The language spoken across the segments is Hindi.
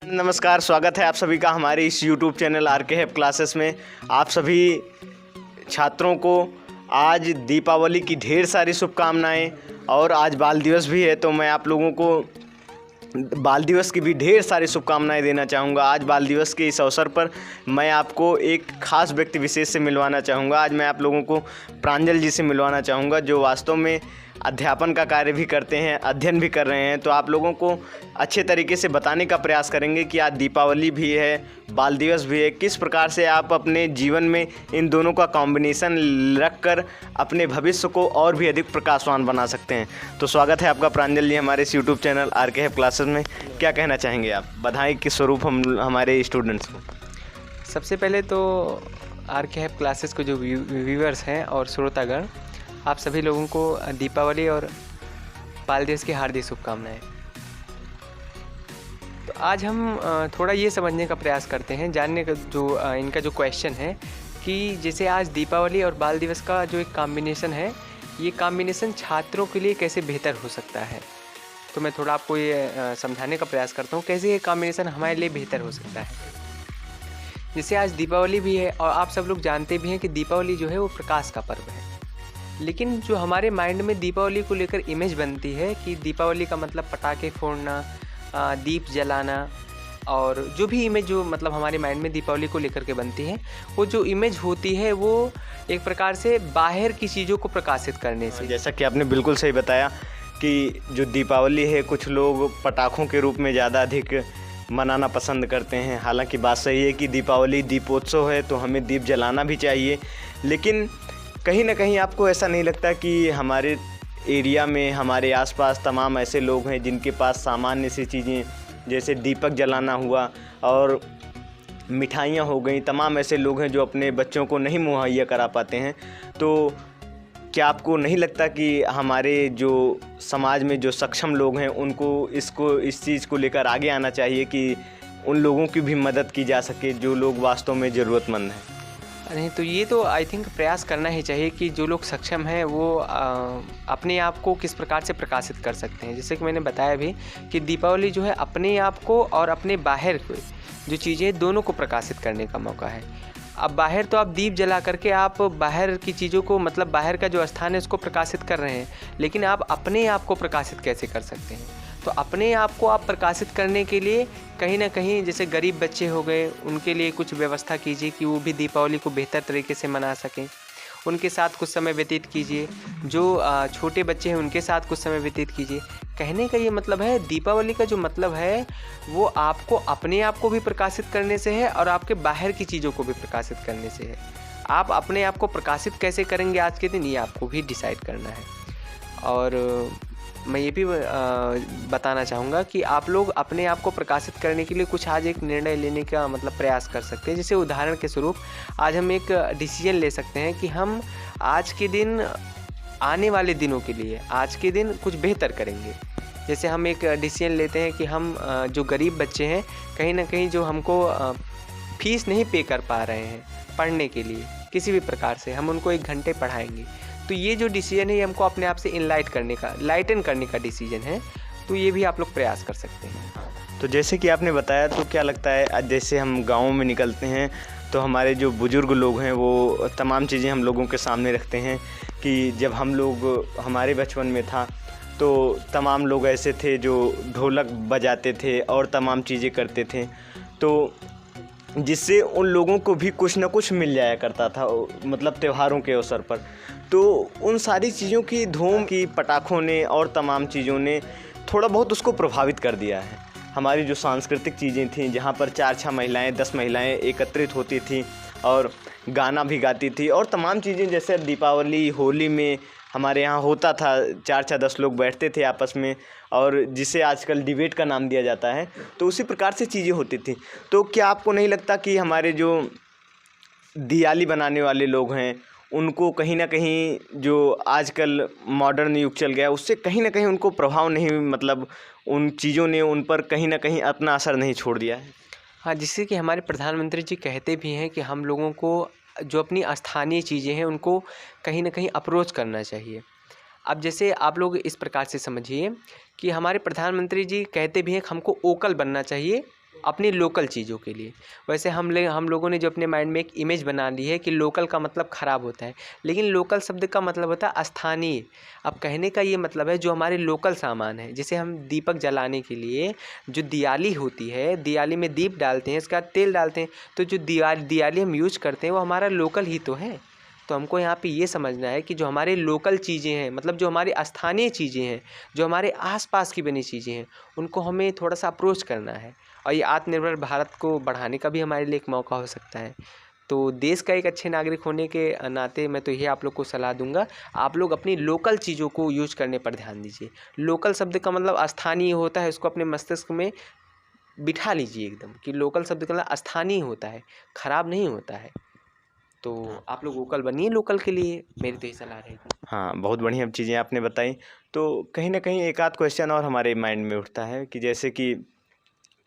नमस्कार, स्वागत है आप सभी का हमारे इस YouTube चैनल आरके हैप क्लासेस में। आप सभी छात्रों को आज दीपावली की ढेर सारी शुभकामनाएं और आज बाल दिवस भी है, तो मैं आप लोगों को बाल दिवस की भी ढेर सारी शुभकामनाएं देना चाहूँगा। आज बाल दिवस के इस अवसर पर मैं आपको एक ख़ास व्यक्ति विशेष से मिलवाना चाहूँगा। आज मैं आप लोगों को प्रांजल जी से मिलवाना चाहूँगा, जो वास्तव में अध्यापन का कार्य भी करते हैं, अध्ययन भी कर रहे हैं। तो आप लोगों को अच्छे तरीके से बताने का प्रयास करेंगे कि आज दीपावली भी है, बाल दिवस भी है, किस प्रकार से आप अपने जीवन में इन दोनों का कॉम्बिनेशन रखकर अपने भविष्य को और भी अधिक प्रकाशवान बना सकते हैं। तो स्वागत है आपका प्रांजल जी हमारे इस यूट्यूब चैनल आरके हैप क्लासेस में। क्या कहना चाहेंगे आप? बधाई के स्वरूप हम हमारे स्टूडेंट्स को। सबसे पहले तो आरके हैप क्लासेस को जो व्यूअर्स हैं और श्रोतागण, आप सभी लोगों को दीपावली और बाल दिवस की हार्दिक शुभकामनाएं। तो आज हम थोड़ा ये समझने का प्रयास करते हैं, जानने का जो इनका जो क्वेश्चन है कि जैसे आज दीपावली और बाल दिवस का जो एक कॉम्बिनेशन है, ये कॉम्बिनेशन छात्रों के लिए कैसे बेहतर हो सकता है। तो मैं थोड़ा आपको ये समझाने का प्रयास करता हूँ कैसे ये कॉम्बिनेशन हमारे लिए बेहतर हो सकता है। जैसे आज दीपावली भी है और आप सब लोग जानते भी हैं कि दीपावली जो है वो प्रकाश का पर्व है, लेकिन जो हमारे माइंड में दीपावली को लेकर इमेज बनती है कि दीपावली का मतलब पटाखे फोड़ना, दीप जलाना, और जो भी इमेज जो मतलब हमारे माइंड में दीपावली को लेकर के बनती है, वो जो इमेज होती है वो एक प्रकार से बाहर की चीज़ों को प्रकाशित करने से। जैसा कि आपने बिल्कुल सही बताया कि जो दीपावली है, कुछ लोग पटाखों के रूप में ज़्यादा अधिक मनाना पसंद करते हैं। हालांकि बात सही है कि दीपावली दीपोत्सव है, तो हमें दीप जलाना भी चाहिए, लेकिन कहीं ना कहीं आपको ऐसा नहीं लगता कि हमारे एरिया में, हमारे आसपास तमाम ऐसे लोग हैं जिनके पास सामान्य सी चीज़ें जैसे दीपक जलाना हुआ और मिठाइयाँ हो गई, तमाम ऐसे लोग हैं जो अपने बच्चों को नहीं मुहैया करा पाते हैं। तो क्या आपको नहीं लगता कि हमारे जो समाज में जो सक्षम लोग हैं उनको इस चीज़ को लेकर आगे आना चाहिए कि उन लोगों की भी मदद की जा सके जो लोग वास्तव में ज़रूरतमंद हैं? नहीं, तो ये तो आई थिंक प्रयास करना ही चाहिए कि जो लोग सक्षम हैं वो अपने आप को किस प्रकार से प्रकाशित कर सकते हैं। जैसे कि मैंने बताया भी कि दीपावली जो है अपने आप को और अपने बाहर को जो चीज़ें दोनों को प्रकाशित करने का मौका है। अब बाहर तो आप दीप जला करके आप बाहर की चीज़ों को, मतलब बाहर का जो स्थान है उसको प्रकाशित कर रहे हैं, लेकिन आप अपने आप को प्रकाशित कैसे कर सकते हैं। तो अपने आप को आप प्रकाशित करने के लिए कहीं ना कहीं जैसे गरीब बच्चे हो गए, उनके लिए कुछ व्यवस्था कीजिए कि वो भी दीपावली को बेहतर तरीके से मना सकें। उनके साथ कुछ समय व्यतीत कीजिए। जो छोटे बच्चे हैं उनके साथ कुछ समय व्यतीत कीजिए। कहने का ये मतलब है, दीपावली का जो मतलब है वो आपको अपने आप को भी प्रकाशित करने से है और आपके बाहर की चीज़ों को भी प्रकाशित करने से है। आप अपने आप को प्रकाशित कैसे करेंगे आज के दिन, ये आपको भी डिसाइड करना है। और मैं ये भी बताना चाहूँगा कि आप लोग अपने आप को प्रकाशित करने के लिए कुछ आज एक निर्णय लेने का मतलब प्रयास कर सकते हैं। जैसे उदाहरण के स्वरूप आज हम एक डिसीजन ले सकते हैं कि हम आज के दिन, आने वाले दिनों के लिए आज के दिन कुछ बेहतर करेंगे। जैसे हम एक डिसीजन लेते हैं कि हम जो गरीब बच्चे हैं, कहीं ना कहीं जो हमको फीस नहीं पे कर पा रहे हैं पढ़ने के लिए किसी भी प्रकार से, हम उनको 1 घंटे पढ़ाएंगे। तो ये जो डिसीजन है ये हमको अपने आप से लाइटन करने का डिसीजन है। तो ये भी आप लोग प्रयास कर सकते हैं। तो जैसे कि आपने बताया, तो क्या लगता है आज जैसे हम गाँव में निकलते हैं तो हमारे जो बुज़ुर्ग लोग हैं वो तमाम चीज़ें हम लोगों के सामने रखते हैं कि जब हम लोग, हमारे बचपन में था तो तमाम लोग ऐसे थे जो ढोलक बजाते थे और तमाम चीज़ें करते थे, तो जिससे उन लोगों को भी कुछ ना कुछ मिल जाया करता था, मतलब त्योहारों के अवसर पर। तो उन सारी चीज़ों की धूम की पटाखों ने और तमाम चीज़ों ने थोड़ा बहुत उसको प्रभावित कर दिया है। हमारी जो सांस्कृतिक चीज़ें थीं, जहाँ पर 4-6 महिलाएं, 10 महिलाएं एकत्रित होती थीं और गाना भी गाती थी, और तमाम चीज़ें जैसे दीपावली, होली में हमारे यहाँ होता था, 4-4 10 लोग बैठते थे आपस में, और जिसे आजकल डिबेट का नाम दिया जाता है, तो उसी प्रकार से चीज़ें होती थी। तो क्या आपको नहीं लगता कि हमारे जो दियाली बनाने वाले लोग हैं उनको कहीं ना कहीं जो आजकल मॉडर्न युग चल गया उससे कहीं ना कहीं उनको प्रभाव नहीं, मतलब उन चीज़ों ने उन पर कहीं ना कहीं अपना असर नहीं छोड़ दिया है? हाँ, जिससे कि हमारे प्रधानमंत्री जी कहते भी हैं कि हम लोगों को जो अपनी स्थानीय चीज़ें हैं उनको कहीं ना कहीं अप्रोच करना चाहिए। अब जैसे आप लोग इस प्रकार से समझिए कि हमारे प्रधानमंत्री जी कहते भी हैं कि हमको वोकल बनना चाहिए अपनी लोकल चीज़ों के लिए। वैसे हम लोगों ने जो अपने माइंड में एक इमेज बना ली है कि लोकल का मतलब ख़राब होता है, लेकिन लोकल शब्द का मतलब होता है स्थानीय। अब कहने का ये मतलब है जो हमारे लोकल सामान है, जैसे हम दीपक जलाने के लिए जो दियाली होती है, दियाली में दीप डालते हैं, इसके बाद तेल डालते हैं, तो जो दियाली हम यूज करते हैं वो हमारा लोकल ही तो है। तो हमको यहाँ पे ये समझना है कि जो हमारे लोकल चीज़ें हैं, मतलब जो हमारी स्थानीय चीज़ें हैं, जो हमारे आसपास की बनी चीज़ें हैं, उनको हमें थोड़ा सा अप्रोच करना है। और ये आत्मनिर्भर भारत को बढ़ाने का भी हमारे लिए एक मौका हो सकता है। तो देश का एक अच्छे नागरिक होने के नाते मैं तो ये आप लोग को सलाह दूंगा, आप लोग अपनी लोकल चीज़ों को यूज करने पर ध्यान दीजिए। लोकल शब्द का मतलब स्थानीय होता है, उसको अपने मस्तिष्क में बिठा लीजिए एकदम, कि लोकल शब्द का मतलब स्थानीय होता है, ख़राब नहीं होता है। तो आप लोग वोकल बनिए लोकल के लिए, मेरी तो यही सलाह रहेगी। हाँ, बहुत बढ़िया चीज़ें आपने बताई। तो कहीं न कहीं एक आध क्वेश्चन और हमारे माइंड में उठता है कि जैसे कि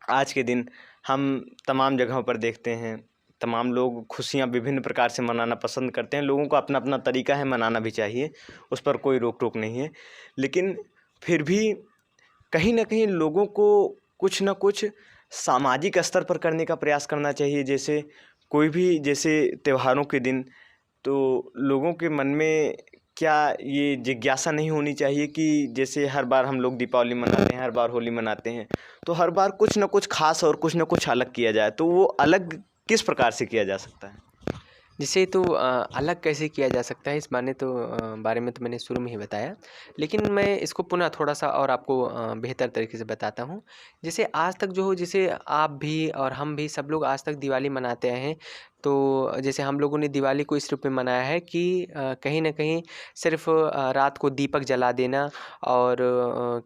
आज के दिन हम तमाम जगहों पर देखते हैं, तमाम लोग खुशियाँ विभिन्न प्रकार से मनाना पसंद करते हैं। लोगों का अपना-अपना तरीका है, मनाना भी चाहिए, उस पर कोई रोक-टोक नहीं है। लेकिन फिर भी कहीं न कहीं लोगों को कुछ न कुछ सामाजिक स्तर पर करने का प्रयास करना चाहिए। जैसे कोई भी जैसे त्योहारों के दिन तो लोगों के मन में क्या ये जिज्ञासा नहीं होनी चाहिए कि जैसे हर बार हम लोग दीपावली मनाते हैं, हर बार होली मनाते हैं, तो हर बार कुछ न कुछ ख़ास और कुछ न कुछ अलग किया जाए, तो वो अलग किस प्रकार से किया जा सकता है? जिसे तो अलग कैसे किया जा सकता है, इस बारे में तो मैंने शुरू में ही बताया, लेकिन मैं इसको पुनः थोड़ा सा और आपको बेहतर तरीके से बताता हूँ। जैसे आज तक जो जैसे आप भी और हम भी सब लोग आज तक दिवाली मनाते आए हैं, तो जैसे हम लोगों ने दिवाली को इस रूप में मनाया है कि कहीं न कहीं सिर्फ़ रात को दीपक जला देना और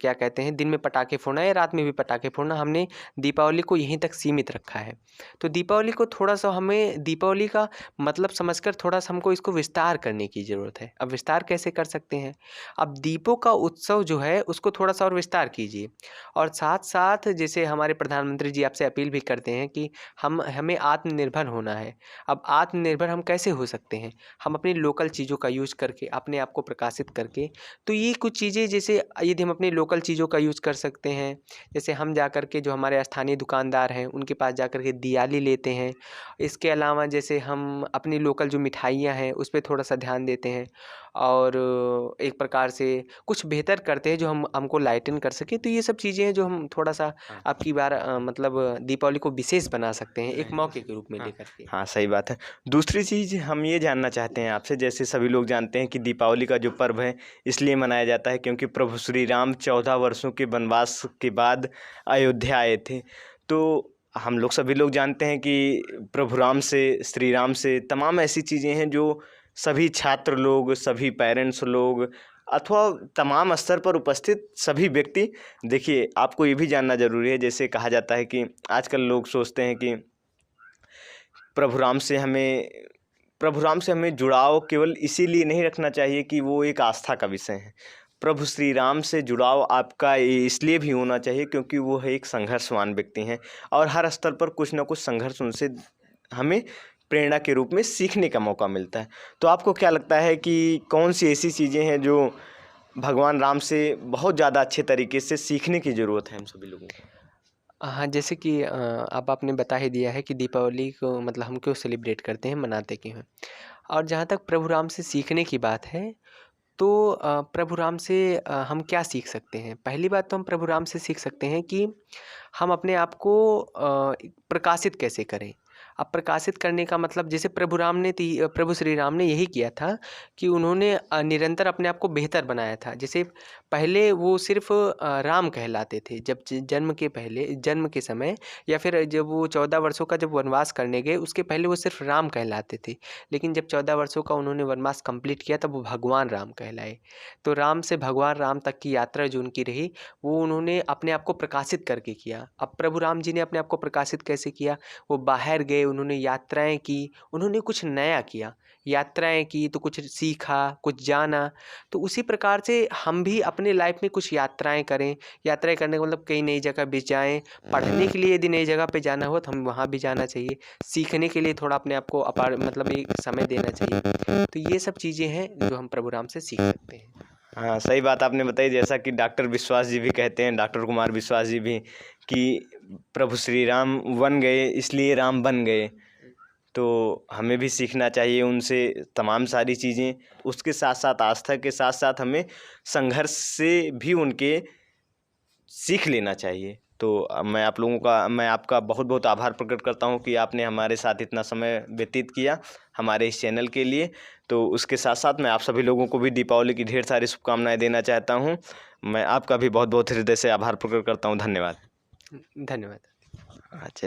क्या कहते हैं, दिन में पटाखे फोड़ना या रात में भी पटाखे फोड़ना, हमने दीपावली को यहीं तक सीमित रखा है। तो दीपावली को थोड़ा-सा हमें दीपावली का मतलब समझकर थोड़ा-सा हमको इसको विस्तार करने की ज़रूरत है। अब विस्तार कैसे कर सकते हैं? अब दीपों का उत्सव जो है उसको थोड़ा-सा और विस्तार कीजिए, और साथ-साथ जैसे हमारे प्रधानमंत्री जी आपसे अपील भी करते हैं कि हमें आत्मनिर्भर होना है। अब आत्मनिर्भर हम कैसे हो सकते हैं? हम अपनी लोकल चीज़ों का यूज़ करके, अपने आप को प्रकाशित करके। तो ये कुछ चीज़ें जैसे यदि हम अपनी लोकल चीज़ों का यूज़ कर सकते हैं, जैसे हम जाकर के जो हमारे स्थानीय दुकानदार हैं उनके पास जाकर के दियाली लेते हैं। इसके अलावा जैसे हम अपनी लोकल जो मिठाइयाँ हैं उस पे थोड़ा-सा ध्यान देते हैं, और एक प्रकार से कुछ बेहतर करते हैं जो हमको लाइटन कर सके। तो ये सब चीज़ें हैं जो हम थोड़ा-सा हाँ। अब की बार मतलब दीपावली को विशेष बना सकते हैं, एक नहीं, मौके के रूप में हाँ, लेकर के। हाँ, सही बात है। दूसरी चीज़ हम ये जानना चाहते हैं आपसे, जैसे सभी लोग जानते हैं कि दीपावली का जो पर्व है इसलिए मनाया जाता है क्योंकि प्रभु श्री राम 14 वर्षों के वनवास के बाद अयोध्या आए थे। तो हम लोग सभी लोग जानते हैं कि प्रभु राम से, श्री राम से तमाम ऐसी चीज़ें हैं जो सभी छात्र लोग, सभी पेरेंट्स लोग अथवा तमाम स्तर पर उपस्थित सभी व्यक्ति, देखिए आपको ये भी जानना ज़रूरी है, जैसे कहा जाता है कि आजकल लोग सोचते हैं कि प्रभु राम से हमें प्रभु राम से हमें जुड़ाव केवल इसीलिए नहीं रखना चाहिए कि वो एक आस्था का विषय है। प्रभु श्री राम से जुड़ाव आपका इसलिए भी होना चाहिए क्योंकि वो है एक संघर्षवान व्यक्ति हैं और हर स्तर पर कुछ ना कुछ संघर्ष उनसे हमें प्रेरणा के रूप में सीखने का मौका मिलता है। तो आपको क्या लगता है कि कौन सी ऐसी चीज़ें हैं जो भगवान राम से बहुत ज़्यादा अच्छे तरीके से सीखने की ज़रूरत है हम सभी लोगों को? हाँ, जैसे कि अब आपने बता ही दिया है कि दीपावली को मतलब हम क्यों सेलिब्रेट करते हैं, मनाते क्यों हैं। और जहाँ तक प्रभु राम से सीखने की बात है, तो प्रभु राम से हम क्या सीख सकते हैं? पहली बात तो हम प्रभु राम से सीख सकते हैं कि हम अपने आप को प्रकाशित कैसे करें। अब प्रकाशित करने का मतलब जैसे प्रभु श्री राम ने यही किया था कि उन्होंने निरंतर अपने आप को बेहतर बनाया था। जैसे पहले वो सिर्फ़ राम कहलाते थे, जब जन्म के समय, या फिर जब वो 14 वर्षों का जब वनवास करने गए उसके पहले वो सिर्फ़ राम कहलाते थे। लेकिन जब 14 वर्षों का उन्होंने वनवास कंप्लीट किया तब वो भगवान राम कहलाए। तो राम से भगवान राम तक की यात्रा जो उनकी रही, वो उन्होंने अपने आप को प्रकाशित करके किया। अब प्रभु राम जी ने अपने आप को प्रकाशित कैसे किया? वो बाहर गए, उन्होंने यात्राएँ की, उन्होंने कुछ नया किया। यात्राएँ की तो कुछ सीखा, कुछ जाना। तो उसी प्रकार से हम भी अपने लाइफ में कुछ यात्राएँ करें। यात्राएँ करने का मतलब कई नई जगह भी जाएँ। पढ़ने के लिए यदि नई जगह पे जाना हो तो हम वहाँ भी जाना चाहिए। सीखने के लिए थोड़ा अपने आप को मतलब एक समय देना चाहिए। तो ये सब चीज़ें हैं जो हम प्रभु राम से सीख सकते हैं। हाँ, सही बात आपने बताई। जैसा कि डॉक्टर विश्वास जी भी कहते हैं, डॉक्टर कुमार विश्वास जी भी, कि प्रभु श्री राम वन गए इसलिए राम बन गए। तो हमें भी सीखना चाहिए उनसे तमाम सारी चीज़ें। उसके साथ साथ आस्था के साथ साथ हमें संघर्ष से भी उनके सीख लेना चाहिए। तो मैं आपका बहुत बहुत आभार प्रकट करता हूँ कि आपने हमारे साथ इतना समय व्यतीत किया हमारे इस चैनल के लिए। तो उसके साथ साथ मैं आप सभी लोगों को भी दीपावली की ढेर सारी शुभकामनाएं देना चाहता हूँ। मैं आपका भी बहुत बहुत हृदय से आभार प्रकट करता हूँ। धन्यवाद। धन्यवाद। अच्छा।